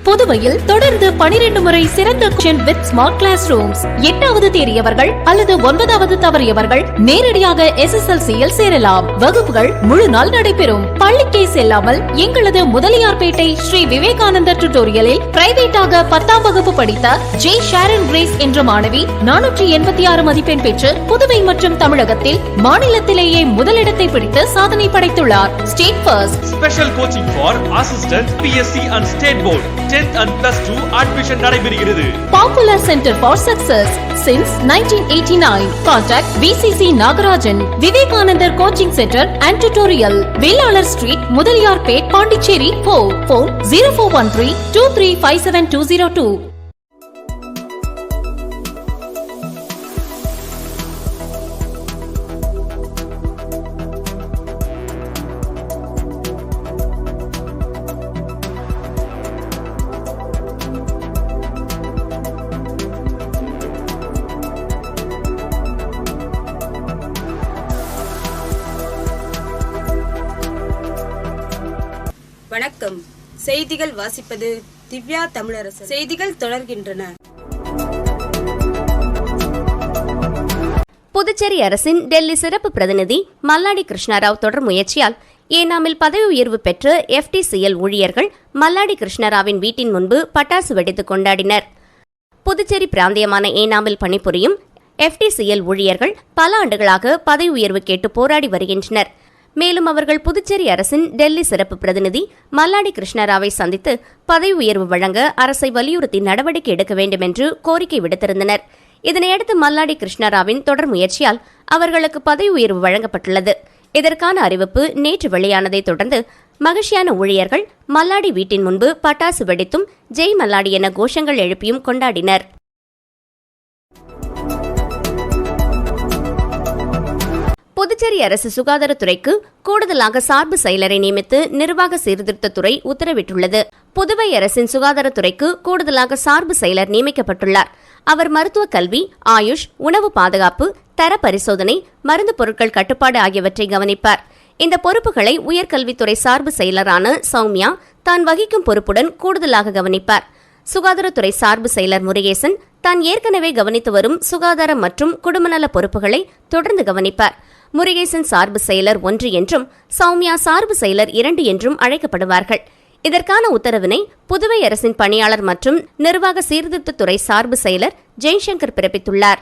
புதுவையில் தொடர்ந்து 12 முறை சிறந்த வித் ஸ்மார்ட் கிளாஸ் ரூம்ஸ். 8வது தேறியவர்கள் அல்லது 9வது தவறியவர்கள் நேரடியாக SSLCயில் சேரலாம். வகுப்புகள் முழு நாள் நடைபெறும். பள்ளிக்கே செல்லாமல் எங்களது முதலியார்பேட்டை ஸ்ரீ விவேகானந்தர் டியூட்டோரியலில் பிரைவேட்டாக 10ஆம் வகுப்பு படித்த ஜே ஷாரன் கிரேஸ் என்ற மாணவி 486 மதிப்பெண் பெற்று புதுவை மற்றும் தமிழகத்தில் மாநிலத்திலேயே முதலிடத்தை பிடித்து சாதனை படைத்துள்ளார். State first. Special coaching for assistant PSC and state board 10th and +2 admission நடைபெறுகிறது. Popular centre for success since 1989. Contact VCC Nagarajan. Vivekanandar coaching centre and tutorial, Vellalar street, Mudaliarpet, Pondicherry. Phone 0413 2357 202. வணக்கம். செய்திகள் வாசிப்பது திவ்யா தமிழரசு. செய்திகள் தொடர்கின்றன. புதுச்சேரி அரசின் டெல்லி சிறப்பு பிரதிநிதி மல்லாடி கிருஷ்ணராவ் தொடர் முயற்சியால் ஏனாமில் பதவி உயர்வு பெற்ற FTCL ஊழியர்கள் மல்லாடி கிருஷ்ணராவின் வீட்டின் முன்பு பட்டாசு வெடித்து கொண்டாடினர். புதுச்சேரி பிராந்தியமான ஏனாமில் பணிபுரியும் FTCL ஊழியர்கள் பல ஆண்டுகளாக பதவி உயர்வு கேட்டு போராடி வருகின்றனர். மேலும் அவர்கள் புதுச்சேரி அரசின் டெல்லி சிறப்பு பிரதிநிதி மல்லாடி கிருஷ்ணராவை சந்தித்து பதவி உயர்வு வழங்க அரசை வலியுறுத்தி நடவடிக்கை எடுக்க வேண்டும் என்று கோரிக்கை விடுத்திருந்தனர். இதனையடுத்து மல்லாடி கிருஷ்ணராவின் தொடர் முயற்சியால் அவர்களுக்கு பதவி உயர்வு வழங்கப்பட்டுள்ளது. இதற்கான அறிவிப்பு நேற்று வெளியானதை தொடர்ந்து மகிழ்ச்சியான ஊழியர்கள் மல்லாடி வீட்டின் முன்பு பட்டாசு வெடித்தும் ஜெய் மல்லாடி என கோஷங்கள் எழுப்பியும் கொண்டாடினர். புதுச்சேரி அரசு சுகாதாரத்துறைக்கு கூடுதலாக சார்பு செயலரை நியமித்து நிர்வாக சீர்திருத்தத்துறை உத்தரவிட்டுள்ளது. புதுவை அரசின் சுகாதாரத்துறைக்கு கூடுதலாக சார்பு செயலர் நியமிக்கப்பட்டுள்ளார். அவர் மருத்துவ கல்வி, ஆயுஷ், உணவு பாதுகாப்பு, தர பரிசோதனை, மருந்து பொருட்கள் கட்டுப்பாடு ஆகியவற்றை கவனிப்பார். இந்த பொறுப்புகளை உயர்கல்வித்துறை சார்பு செயலரான சௌமியா தான் வகிக்கும் பொறுப்புடன் கூடுதலாக கவனிப்பார். சுகாதாரத்துறை சார்பு செயலர் முருகேசன் தான் ஏற்கனவே கவனித்து வரும் சுகாதாரம் மற்றும் குடும்பநல பொறுப்புகளை தொடர்ந்து கவனிப்பார். முருகேசன் சார்பு செயலர் 1 என்றும் சௌமியா சார்பு செயலர் 2 என்றும் அழைக்கப்படுவார்கள். இதற்கான உத்தரவினை புதுவை அரசின் பணியாளர் மற்றும் நிர்வாக சீர்திருத்தத்துறை சார்பு செயலர் ஜெய்சங்கர் பிறப்பித்துள்ளார்.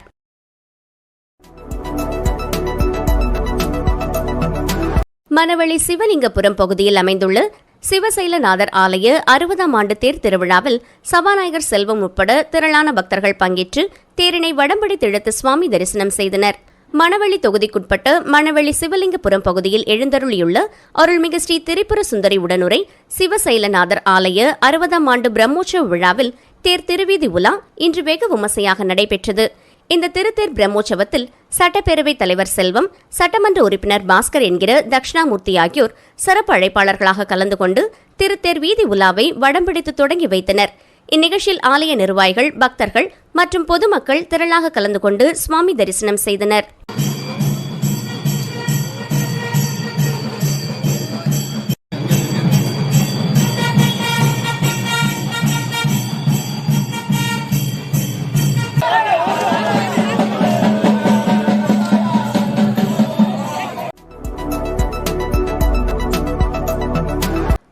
மணவெளி சிவலிங்கபுரம் பகுதியில் அமைந்துள்ள சிவசைலநாதர் ஆலய 60ஆம் ஆண்டு தேர் திருவிழாவில் சபாநாயகர் செல்வம் உட்பட திரளான பக்தர்கள் பங்கேற்று தேரினை வடம்படி திழுத்து சுவாமி தரிசனம் செய்தனர். மணவெளி தொகுதிக்குட்பட்ட மணவெளி சிவலிங்கபுரம் பகுதியில் எழுந்தருளியுள்ள அருள்மிகு ஸ்ரீ திரிபுர சுந்தரி உடனுரை சிவசைலநாதர் ஆலய 60ஆம் ஆண்டு பிரம்மோற்சவ விழாவில் தேர் திருவீதி உலா இன்று வெகு விமர்சையாக நடைபெற்றது. இந்த திருத்தேர் பிரம்மோற்சவத்தில் சட்டப்பேரவைத் தலைவர் செல்வம், சட்டமன்ற உறுப்பினர் பாஸ்கர் என்கிற தட்சிணாமூர்த்தி ஆகியோர் சிறப்பு அழைப்பாளர்களாக கலந்து கொண்டு திருத்தேர் வீதி உலாவை வடம்பிடித்து தொடங்கி வைத்தனர். இந்நிகழ்ச்சியில் ஆலய நிர்வாகிகள், பக்தர்கள் மற்றும் பொதுமக்கள் திரளாக கலந்து கொண்டு சுவாமி தரிசனம் செய்தனர்.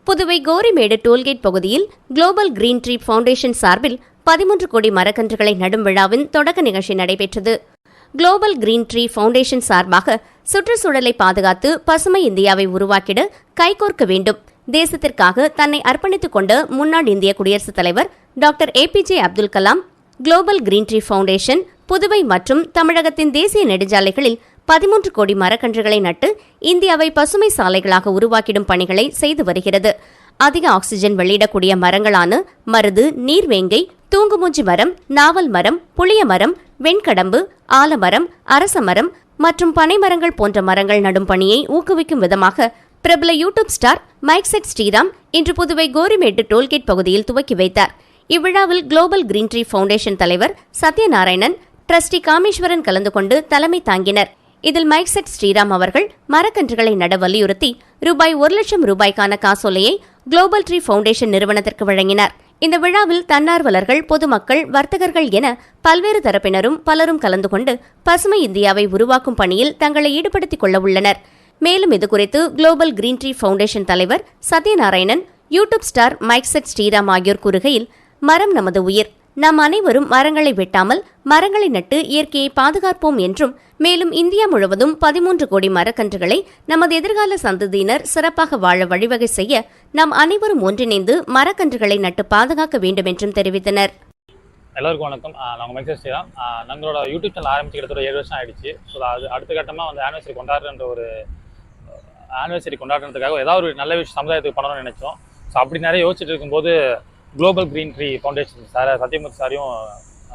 புதுவை கோரிமேடு டோல்கேட் பகுதியில் குளோபல் கிரீன் ட்ரீ ஃபவுண்டேஷன் சார்பில் 13 கோடி மரக்கன்றுகளை நடும் விழாவின் தொடக்க நிகழ்ச்சி நடைபெற்றது. குளோபல் கிரீன் ட்ரீ ஃபவுண்டேஷன் சார்பாக சுற்றுச்சூழலை பாதுகாத்து பசுமை இந்தியாவை உருவாக்கிட கைகோர்க்க வேண்டும், தேசத்திற்காக தன்னை அர்ப்பணித்துக் கொண்ட முன்னாள் இந்திய குடியரசுத் தலைவர் doctor APJ Abdul Kalam global green tree foundation Puduvai மற்றும் தமிழகத்தின் தேசிய நெடுஞ்சாலைகளில் 13 கோடி மரக்கன்றுகளை நட்டு இந்தியாவை பசுமை சாலைகளாக உருவாக்கிடும் பணிகளை செய்து வருகிறது. அதிக ஆக்சிஜன் வெளியிடக்கூடிய மரங்களான மருது, நீர்வேங்கை, தூங்குமூஞ்சி மரம், நாவல் மரம், புளிய மரம், வெண்கடம்பு, ஆலமரம், அரச மரம் மற்றும் பனைமரங்கள் போன்ற மரங்கள் நடும் பணியை ஊக்குவிக்கும் விதமாக பிரபல யூடியூப் ஸ்டார் மைக்செட் ஸ்ரீராம் இன்று புதுவை கோரிமேடு டோல்கேட் பகுதியில் துவக்கி வைத்தார். இவ்விழாவில் குளோபல் கிரீன் ட்ரீ ஃபவுண்டேஷன் தலைவர் சத்யநாராயணன், டிரஸ்டி காமேஸ்வரன் கலந்து கொண்டு தலைமை தாங்கினர். இதில் மைக்செட் ஸ்ரீராம் அவர்கள் மரக்கன்றுகளை நட வலியுறுத்தி ரூபாய் 1 லட்சம் ரூபாய்க்கான காசோலையை குளோபல் ட்ரீ ஃபவுண்டேஷன் நிறுவனத்திற்கு வழங்கினார். இந்த விழாவில் தன்னார்வலர்கள், பொதுமக்கள், வர்த்தகர்கள் என பல்வேறு தரப்பினரும் பலரும் கலந்து கொண்டு பசுமை இந்தியாவை உருவாக்கும் பணியில் தங்களை ஈடுபடுத்திக் கொள்ள உள்ளனர். மேலும் இதுகுறித்து குளோபல் கிரீன் ட்ரீ ஃபவுண்டேஷன் தலைவர் சத்யநாராயணன், யூடியூப் ஸ்டார் மைக்செட் ஸ்ரீராம் ஆகியோர் கூறுகையில், மரம் நமது உயிர், நாம் அனைவரும் மரங்களை வெட்டாமல் மரங்களை நட்டு இயற்கையை பாதுகாப்போம் என்றும், மேலும் இந்தியா முழுவதும் 13 கோடி மரக்கன்றுகளை நமது எதிர்கால சந்ததியினர் சிறப்பாக வாழ வழிவகை செய்ய நாம் அனைவரும் ஒன்றிணைந்து மரக்கன்றுகளை நட்டு பாதுகாக்க வேண்டும் என்றும் தெரிவித்தனர். எல்லாருக்கும் வணக்கம். நாங்கள் மைக்செட் ஸ்ரீராம். நம்மளோட யூடியூப் சேனல் ஆரம்பிச்சு கிட்டத்தட்ட 7 வருஷம் ஆயிடுச்சு. ஸோ அது அடுத்த கட்டமாக வந்து ஆனிவர்சரி கொண்டாடுறதுக்காக ஏதாவது ஒரு நல்ல விஷயம் சமுதாயத்துக்கு பண்ணணும்னு நினைச்சோம். ஸோ அப்படி நிறைய யோசிச்சுட்டு இருக்கும்போது global green tree foundation sir, Sathyamoorthy சாரையும்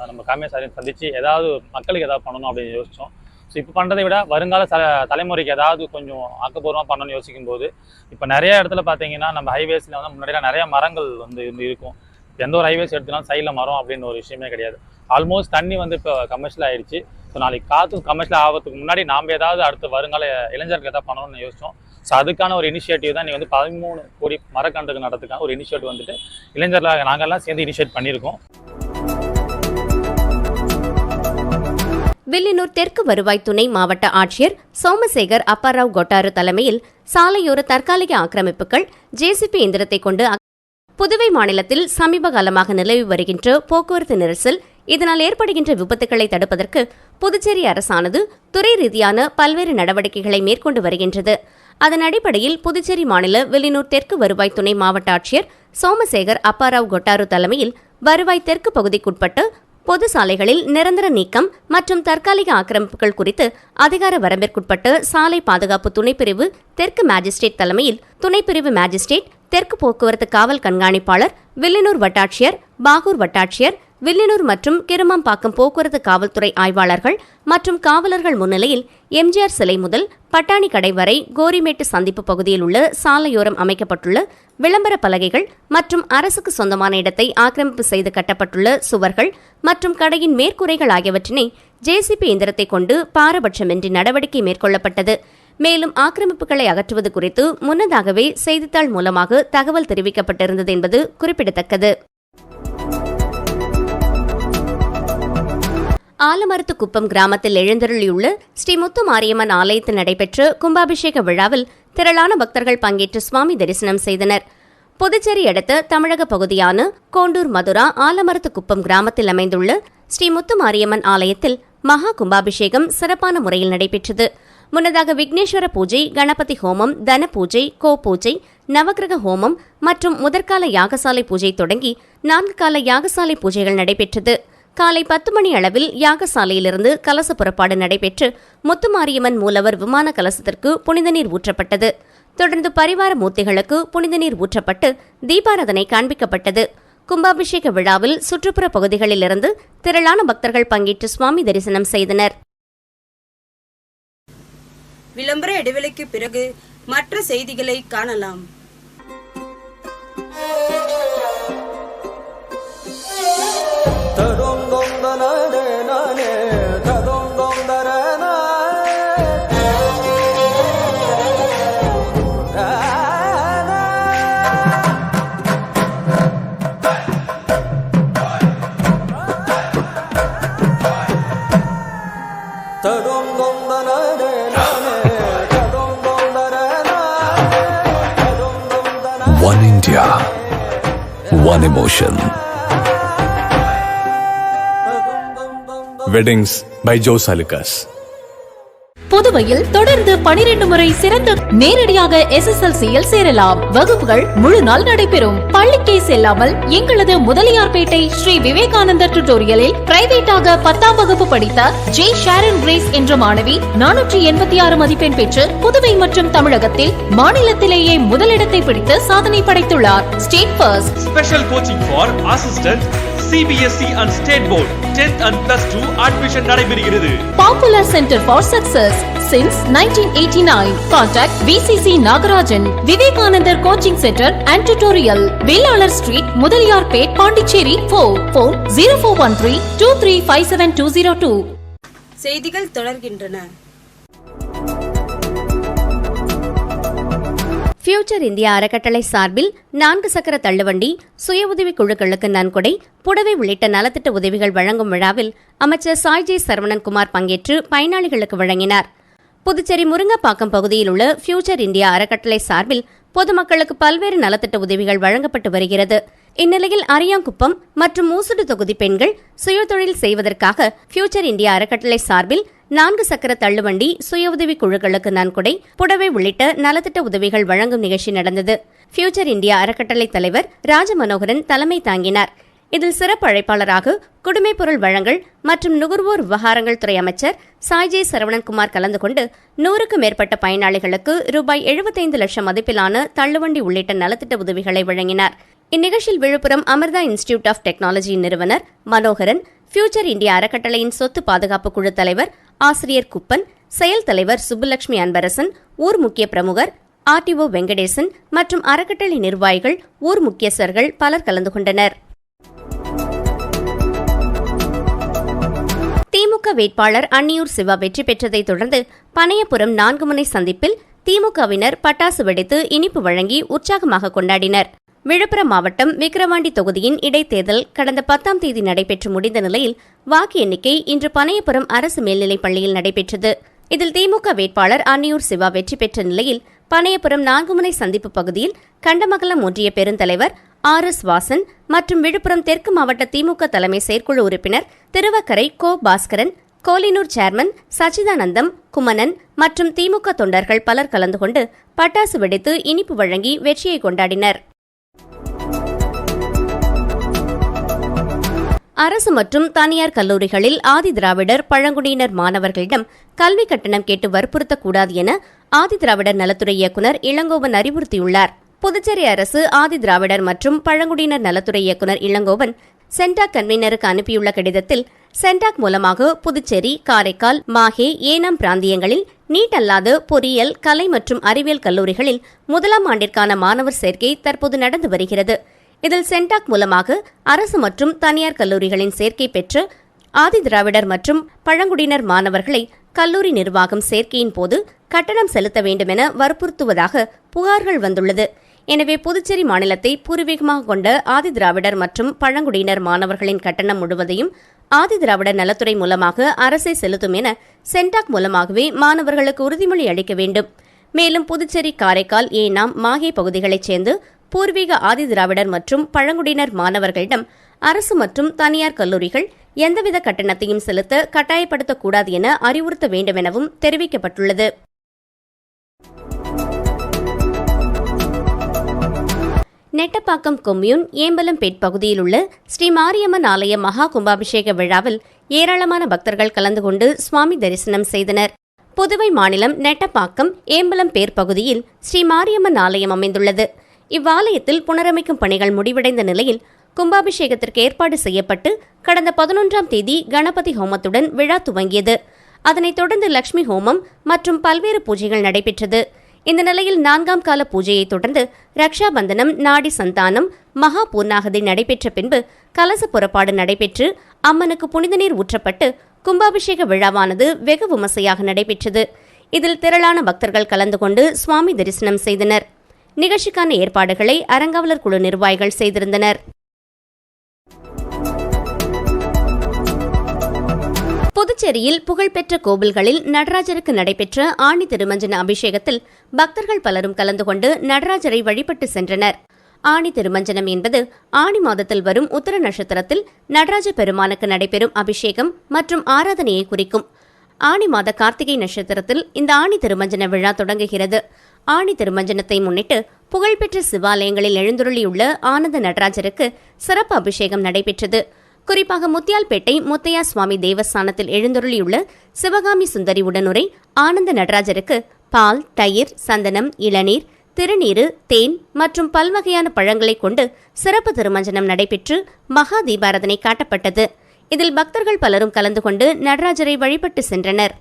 நம்ம காமியா சாரையும் சந்திச்சு ஏதாவது மக்களுக்கு ஏதாவது பண்ணணும் அப்படின்னு யோசித்தோம். ஸோ இப்போ பண்ணுறதை விட வருங்கால தலைமுறைக்கு ஏதாவது கொஞ்சம் ஆக்கப்பூர்வமாக பண்ணணும்னு யோசிக்கும் போது, இப்போ நிறைய இடத்துல பார்த்தீங்கன்னா நம்ம ஹைவேஸில் வந்து முன்னாடிலாம் நிறைய மரங்கள் வந்து இருக்கும். எந்த ஒரு ஹைவேஸ் எடுத்துனாலும் சைடில் மரம் அப்படின்னு ஒரு விஷயமே கிடையாது. ஆல்மோஸ்ட் தண்ணி வந்து இப்போ கமர்ஷியல் ஆகிடுச்சு. ஸோ நாளைக்கு காற்று கமர்ஷியல் ஆகிறதுக்கு முன்னாடி நாம் ஏதாவது அடுத்த வருங்கால இளைஞர்களுக்கு எதாவது பண்ணணும்னு யோசித்தோம். ஸோ அதுக்கான ஒரு இனிஷியேட்டிவ் தான் வந்து 13 கோடி மரக்கன்றுகள் நடத்துக்கான ஒரு இனிஷியேட்டிவ் வந்துட்டு இளைஞர்களாக நாங்கள்லாம் சேர்ந்து இனிஷியேட் பண்ணியிருக்கோம். வில்லியனூர் தெற்கு வருவாய் துணை மாவட்ட ஆட்சியர் சோமசேகர் அப்பாராவ் கொட்டாரு தலைமையில் சாலையோர தற்காலிக ஆக்கிரமிப்புகள் ஜேசிபி எந்திரத்தை கொண்டு புதுவை மாநிலத்தில் சமீப காலமாக நிலவி வருகின்ற போக்குவரத்து நெரிசல், இதனால் ஏற்படுகின்ற விபத்துக்களை தடுப்பதற்கு புதுச்சேரி அரசானது துறை ரீதியான பல்வேறு நடவடிக்கைகளை மேற்கொண்டு வருகின்றது. அதன் அடிப்படையில் புதுச்சேரி மாநில வில்லியனூர் தெற்கு வருவாய் துணை மாவட்ட ஆட்சியர் சோமசேகர் அப்பாராவ் கொட்டாரு தலைமையில் வருவாய் தெற்கு பகுதிக்குட்பட்ட பொது சாலைகளில் நிரந்தர நீக்கம் மற்றும் தற்காலிக ஆக்கிரமிப்புகள் குறித்து அதிகார வரம்பிற்குட்பட்ட சாலை பாதுகாப்பு துணைப்பிரிவு தெற்கு மேஜிஸ்ட்ரேட் தலைமையில் துணைப்பிரிவு மேஜிஸ்ட்ரேட், தெற்கு போக்குவரத்து காவல் கண்காணிப்பாளர், வில்லியனூர் வட்டாட்சியர், பாகூர் வட்டாட்சியர், வில்லியனூர் மற்றும் கிருமாம்பாக்கம் போக்குவரத்து காவல்துறை ஆய்வாளர்கள் மற்றும் காவலர்கள் முன்னிலையில் எம்ஜிஆர் சிலை முதல் பட்டாணி கடை வரை கோரிமேட்டு சந்திப்பு பகுதியில் உள்ள சாலையோரம் அமைக்கப்பட்டுள்ள விளம்பர பலகைகள் மற்றும் அரசுக்கு சொந்தமான இடத்தை ஆக்கிரமிப்பு செய்து கட்டப்பட்டுள்ள சுவர்கள் மற்றும் கடையின் மேற்கூரைகள் ஆகியவற்றினை ஜேசிபி எந்திரத்தை கொண்டு பாரபட்சமின்றி நடவடிக்கை மேற்கொள்ளப்பட்டது. மேலும் ஆக்கிரமிப்புகளை அகற்றுவது குறித்து முன்னதாகவே செய்தித்தாள் மூலமாக தகவல் தெரிவிக்கப்பட்டிருந்தது என்பது குறிப்பிடத்தக்கது. ஆலமரத்துக்குப்பம் கிராமத்தில் எழுந்தருளியுள்ள ஸ்ரீ முத்து மாரியம்மன் ஆலயத்தில் நடைபெற்ற கும்பாபிஷேக விழாவில் திரளான பக்தர்கள் பங்கேற்று சுவாமி தரிசனம் செய்தனர். புதுச்சேரி அடுத்த தமிழக பகுதியான கோண்டூர் மதுரா ஆலமரத்துக்குப்பம் கிராமத்தில் அமைந்துள்ள ஸ்ரீ முத்து மாரியம்மன் ஆலயத்தில் மகா கும்பாபிஷேகம் சிறப்பான முறையில் நடைபெற்றது. முன்னதாக விக்னேஸ்வர பூஜை, கணபதி ஹோமம், தன பூஜை, கோ பூஜை, நவக்கிரக ஹோமம் மற்றும் முதற்கால யாகசாலை பூஜை தொடங்கி 4 கால யாகசாலை பூஜைகள் நடைபெற்றது. காலை 10 மணி அளவில் யாகசாலையிலிருந்து கலச புறப்பாடு நடைபெற்று முத்துமாரியம்மன் மூலவர் விமான கலசத்திற்கு புனித நீர் ஊற்றப்பட்டது. தொடர்ந்து பரிவார மூர்த்திகளுக்கு புனித நீர் ஊற்றப்பட்டு தீபாராதனை காண்பிக்கப்பட்டது. கும்பாபிஷேக விழாவில் சுற்றுப்புற பகுதிகளிலிருந்து திரளான பக்தர்கள் பங்கேற்று சுவாமி தரிசனம் செய்தனர். விளம்பர இடைவெளிக்கு பிறகு மற்ற செய்திகளை காணலாம். One India, one emotion. Weddings by Joe Salukas. புதுவையில் தொடர்ந்து 12 முறை சிறந்த நேரடியாக SSLCயில் சேரலாம். வகுப்புகள் முழு நாள் நடைபெறும். பள்ளிக்கே செல்லாமல் எங்களது முதலியார்பேட்டை ஸ்ரீ விவேகானந்தர் டியூட்டோரியலில் பிரைவேட்டாக 10ஆம் வகுப்பு படித்த ஜே ஷாரன் கிரேஸ் என்ற மாணவி 486 மதிப்பெண் பெற்று புதுவை மற்றும் தமிழகத்தில் மாநிலத்திலேயே முதலிடத்தை பிடித்து சாதனை படைத்துள்ளார். State first. Special coaching for assistant CBSE and State Board 10th and plus 2 admission நடைபெறுகிறது. Popular Center for Success since 1989. Contact VCC Nagarajan, Vivekanandar Coaching Center and Tutorial, Vellalar Street, Mudaliyarpet, Pondicherry. Phone 04132357 செய்திகள் தொடர்கின்றன. Future India அறக்கட்டளை சார்பில் 4 சக்கர தள்ளுவண்டி, சுய உதவி குழுக்களுக்கு நன்கொடை, புடவை உள்ளிட்ட நலத்திட்ட உதவிகள் வழங்கும் விழாவில் அமைச்சர் சாய்ஜி சரவணன்குமார் பங்கேற்று பயனாளிகளுக்கு வழங்கினார். புதுச்சேரி முருங்கப்பாக்கம் பகுதியில் உள்ள ஃபியூச்சர் இந்தியா அறக்கட்டளை சார்பில் பொதுமக்களுக்கு பல்வேறு நலத்திட்ட உதவிகள் வழங்கப்பட்டு வருகிறது. இந்நிலையில் அரியாங்குப்பம் மற்றும் மூசுடு தொகுதி பெண்கள் சுயதொழில் செய்வதற்காக ஃபியூச்சர் இந்தியா அறக்கட்டளை சார்பில் 4 சக்கர தள்ளுவண்டி, சுய உதவி குழுக்களுக்கு நன்கொடை, புடவை உள்ளிட்ட நலத்திட்ட உதவிகள் வழங்கும் நிகழ்ச்சி நடந்தது. ஃபியூச்சர் இந்தியா அறக்கட்டளை தலைவர் ராஜமனோகரன் தலைமை தாங்கினார். இதில் சிறப்பு அழைப்பாளராக குடிமைப்பொருள் வழங்கல் மற்றும் நுகர்வோர் விவகாரங்கள் துறை அமைச்சர் சாய்ஜே சரவணன்குமார் கலந்து கொண்டு 100க்கும் மேற்பட்ட பயனாளிகளுக்கு ரூபாய் 75 லட்சம் மதிப்பிலான தள்ளுவண்டி உள்ளிட்ட நலத்திட்ட உதவிகளை வழங்கினார். இந்நிகழ்ச்சியில் Villupuram Amrita institute of technology நிறுவனர் மனோகரன், ஃபியூச்சர் இந்தியா அறக்கட்டளையின் சொத்து பாதுகாப்பு குழு தலைவர் ஆசிரியர் குப்பன், செயல் தலைவர் சுப்புலட்சுமி அன்பரசன், ஊர் முக்கிய பிரமுகர் ஆர்டிஓ வெங்கடேசன் மற்றும் அறக்கட்டளை நிர்வாகிகள், ஊர் முக்கியஸ்தர்கள் பலர் கலந்து கொண்டனர். திமுக வேட்பாளர் அன்னியூர் சிவா வெற்றி பெற்றதைத் தொடர்ந்து பனையபுரம் 4 முனை சந்திப்பில் திமுகவினர் பட்டாசு வெடித்து இனிப்பு வழங்கி உற்சாகமாக கொண்டாடினர். விழுப்புரம் மாவட்டம் விக்கிரவாண்டி தொகுதியின் இடைத்தேர்தல் கடந்த 10ஆம் தேதி நடைபெற்று முடிந்த நிலையில் வாக்கு எண்ணிக்கை இன்று பனையபுரம் அரசு மேல்நிலைப் பள்ளியில் நடைபெற்றது. இதில் திமுக வேட்பாளர் அன்னியூர் சிவா வெற்றி பெற்ற நிலையில் பனையபுரம் 4 முனை சந்திப்பு பகுதியில் கண்டமங்கலம் ஒன்றிய பெருந்தலைவர் RS வாசன் மற்றும் விழுப்புரம் தெற்கு மாவட்ட திமுக தலைமை செயற்குழு உறுப்பினர் திருவக்கரை கோ பாஸ்கரன், கோலினூர் சேர்மன் சச்சிதானந்தம், குமணன் மற்றும் திமுக தொண்டர்கள் பலர் கலந்து கொண்டு பட்டாசு வெடித்து இனிப்பு வழங்கி வெற்றியை கொண்டாடினர். அரசு மற்றும் தனியார் கல்லூரிகளில் ஆதி திராவிடர் பழங்குடியினர் மாணவர்களிடம் கல்வி கட்டணம் கேட்டு வற்புறுத்தக்கூடாது என ஆதி திராவிடர் நலத்துறை இயக்குநர் இளங்கோவன் அறிவுறுத்தியுள்ளார். புதுச்சேரி அரசு ஆதி திராவிடர் மற்றும் பழங்குடியினர் நலத்துறை இயக்குநர் இளங்கோவன் சென்டாக் கன்வீனருக்கு அனுப்பியுள்ள கடிதத்தில் சென்டாக் மூலமாக புதுச்சேரி, காரைக்கால், மாஹே, ஏனாம் பிராந்தியங்களில் நீட் அல்லாத பொறியியல், கலை மற்றும் அறிவியல் கல்லூரிகளில் 1ஆம் ஆண்டிற்கான மாணவர் சேர்க்கை தற்போது நடந்து வருகிறது. இதில் சென்டாக் மூலமாக அரசு மற்றும் தனியார் கல்லூரிகளின் சேர்க்கை பெற்று ஆதி திராவிடர் மற்றும் பழங்குடியினர் மாணவர்களை கல்லூரி நிர்வாகம் சேர்க்கையின் போது கட்டணம் செலுத்த வேண்டும் என வற்புறுத்துவதாக புகார்கள் வந்துள்ளது. எனவே புதுச்சேரி மாநிலத்தை பூர்வீகமாக கொண்ட ஆதி திராவிடர் மற்றும் பழங்குடியினர் மாணவர்களின் கட்டணம் முழுவதையும் ஆதி திராவிடர் நலத்துறை மூலமாக அரசே செலுத்தும் என சென்டாக் மூலமாகவே மாணவர்களுக்கு உறுதிமொழி அளிக்க வேண்டும். மேலும் புதுச்சேரி, காரைக்கால், ஏனாம், மாஹே பகுதிகளைச் சேர்ந்து பூர்வீக ஆதி திராவிடர் மற்றும் பழங்குடியினர் மாணவர்களிடம் அரசு மற்றும் தனியார் கல்லூரிகள் எந்தவித கட்டணத்தையும் செலுத்த கட்டாயப்படுத்தக்கூடாது என அறிவுறுத்த வேண்டும் எனவும் தெரிவிக்கப்பட்டுள்ளது. நெட்டப்பாக்கம் கொம்யூன் ஏம்பலம்பேட் பகுதியில் உள்ள ஸ்ரீ மாரியம்மன் ஆலய மகா கும்பாபிஷேக விழாவில் ஏராளமான பக்தர்கள் கலந்து கொண்டு சுவாமி தரிசனம் செய்தனர். புதுவை மாநிலம் நெட்டப்பாக்கம் ஏம்பலம்பேர் பகுதியில் ஸ்ரீ மாரியம்மன் ஆலயம் அமைந்துள்ளது. இவ்வாலயத்தில் புனரமைக்கும் பணிகள் முடிவடைந்த நிலையில் கும்பாபிஷேகத்திற்கு ஏற்பாடு செய்யப்பட்டு கடந்த 11ஆம் தேதி கணபதி ஹோமத்துடன் விழா துவங்கியது. அதனைத் தொடர்ந்து லட்சுமி ஹோமம் மற்றும் பல்வேறு பூஜைகள் நடைபெற்றது. இந்த நிலையில் 4ஆம் கால பூஜையை தொடர்ந்து ரக்ஷாபந்தனம், நாடி சந்தானம், மகா பூர்ணாகதி நடைபெற்ற பின்பு கலச புறப்பாடு நடைபெற்று அம்மனுக்கு புனித நீர் ஊற்றப்பட்டு கும்பாபிஷேக விழாவானது வெகு விமர்சையாக நடைபெற்றது. இதில் திரளான பக்தர்கள் கலந்து கொண்டு சுவாமி தரிசனம் செய்தனர். நிகழ்ச்சிக்கான ஏற்பாடுகளை அறங்காவலர் குழு நிர்வாகிகள் செய்திருந்தனர். புதுச்சேரியில் புகழ்பெற்ற கோவில்களில் நடராஜருக்கு நடைபெற்ற ஆணி திருமஞ்சன அபிஷேகத்தில் பக்தர்கள் பலரும் கலந்து கொண்டு நடராஜரை வழிபட்டு சென்றனர். ஆணி திருமஞ்சனம் என்பது ஆணி மாதத்தில் வரும் உத்தர நட்சத்திரத்தில் நடராஜ பெருமானுக்கு நடைபெறும் அபிஷேகம் மற்றும் ஆராதனையை குறிக்கும். ஆணி மாத கார்த்திகை நட்சத்திரத்தில் இந்த ஆணி திருமஞ்சன விழா தொடங்குகிறது. ஆணி திருமஞ்சனத்தை முன்னிட்டு புகழ்பெற்ற சிவாலயங்களில் எழுந்துருளியுள்ள ஆனந்த நடராஜருக்கு சிறப்பு அபிஷேகம் நடைபெற்றது. குறிப்பாக முத்தியால்பேட்டை முத்தையா சுவாமி தேவஸ்தானத்தில் எழுந்தருளியுள்ள சிவகாமி சுந்தரி உடனுரை ஆனந்த நடராஜருக்கு பால், தயிர், சந்தனம், இளநீர், திருநீரு, தேன் மற்றும் பல்வகையான பழங்களை கொண்டு சிறப்பு திருமஞ்சனம் நடைபெற்று மகா தீபாராதனை காட்டப்பட்டது. இதில் பக்தர்கள் பலரும் கலந்து கொண்டு நடராஜரை வழிபட்டு சென்றனர்.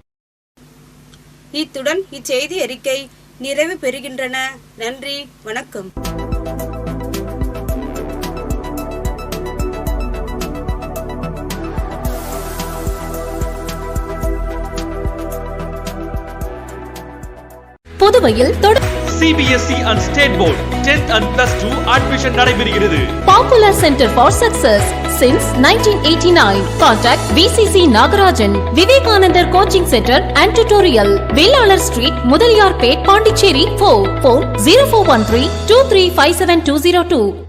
இத்துடன் இச்செய்தி அறிக்கை நிறைவு பெறுகின்றன. நன்றி, வணக்கம். புதுவையில் CBSE and State Board 10th and plus 2 admission நடைபெறுகிறது. Popular Center for Success since 1989. Contact VCC Nagarajan, Vivekanandar Coaching Center and Tutorial, Vellalar Street, Mudaliyarpet, Pondicherry 4. Phone 0413 2357 202.